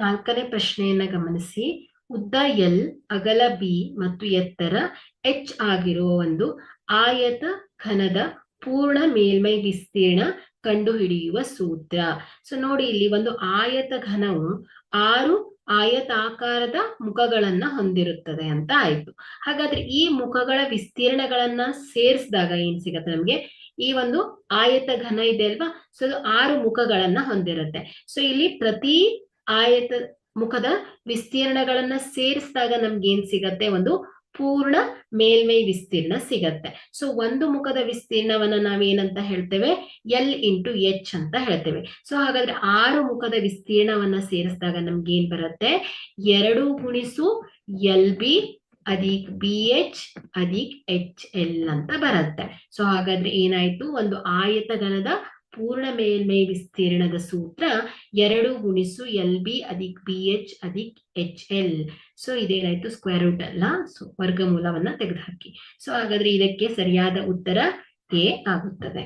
4ನೇ ಪ್ರಶ್ನೆಯನ್ನ ಗಮನಿಸಿ. ಉದ್ದ ಎಲ್, ಅಗಲ ಬಿ ಮತ್ತು ಎತ್ತರ ಎಚ್ ಆಗಿರುವ ಒಂದು ಆಯತ ಘನದ ಪೂರ್ಣ ಮೇಲ್ಮೈ ವಿಸ್ತೀರ್ಣ ಕಂಡುಹಿಡಿಯುವ ಸೂತ್ರ. ಸೊ ನೋಡಿ, ಇಲ್ಲಿ ಒಂದು ಆಯತ ಘನವು 6 ಆಯತಾಕಾರದ ಮುಖಗಳನ್ನ ಹೊಂದಿರುತ್ತದೆ ಅಂತ ಆಯ್ತು. ಹಾಗಾದ್ರೆ ಈ ಮುಖಗಳ ವಿಸ್ತೀರ್ಣಗಳನ್ನ ಸೇರಿಸಿದಾಗ ಏನ್ ಸಿಗತ್ತೆ ನಮ್ಗೆ? ಈ ಒಂದು ಆಯತ ಘನ ಇದೆ ಅಲ್ವಾ, ಸೊ ಅದು 6 ಮುಖಗಳನ್ನ ಹೊಂದಿರುತ್ತೆ. ಸೊ ಇಲ್ಲಿ ಪ್ರತಿ ಆಯತ ಮುಖದ ವಿಸ್ತೀರ್ಣಗಳನ್ನ ಸೇರಿಸಿದಾಗ ನಮ್ಗೆ ಏನ್ ಸಿಗತ್ತೆ? ಒಂದು ಪೂರ್ಣ ಮೇಲ್ಮೈ ವಿಸ್ತೀರ್ಣ ಸಿಗತ್ತೆ. ಸೊ ಒಂದು ಮುಖದ ವಿಸ್ತೀರ್ಣವನ್ನ ನಾವೇನಂತ ಹೇಳ್ತೇವೆ? ಎಲ್ ಇಂಟು ಎಚ್ ಅಂತ ಹೇಳ್ತೇವೆ. ಸೊ ಹಾಗಾದ್ರೆ 6 ಮುಖದ ವಿಸ್ತೀರ್ಣವನ್ನ ಸೇರಿಸಿದಾಗ ನಮ್ಗೆ ಏನ್ ಬರುತ್ತೆ? 2 ಗುಣಿಸು ಎಲ್ ಬಿ ಅಧಿಕ್ ಬಿ ಎಚ್ ಅಧಿಕ್ ಎಚ್ ಎಲ್ ಅಂತ ಬರುತ್ತೆ. ಸೊ ಹಾಗಾದ್ರೆ ಏನಾಯ್ತು? ಒಂದು ಆಯತ ಘನದ ಪೂರ್ಣ ಮೇಲ್ಮೈ ವಿಸ್ತೀರ್ಣದ ಸೂತ್ರ 2 ಗುಣಿಸು ಎಲ್ ಬಿ ಅಧಿಕ್ ಬಿ ಎಚ್ ಅಧಿಕ್ ಎಚ್ ಎಲ್. ಸೊ ಇದೇನಾಯ್ತು? ಸ್ಕ್ವೇರ್ ರೂಟ್ ಅಲ್ಲ, ಸೊ ವರ್ಗಮೂಲವನ್ನ ತೆಗೆದುಹಾಕಿ. ಸೊ ಹಾಗಾದ್ರೆ ಇದಕ್ಕೆ ಸರಿಯಾದ ಉತ್ತರ ಎ ಆಗುತ್ತದೆ.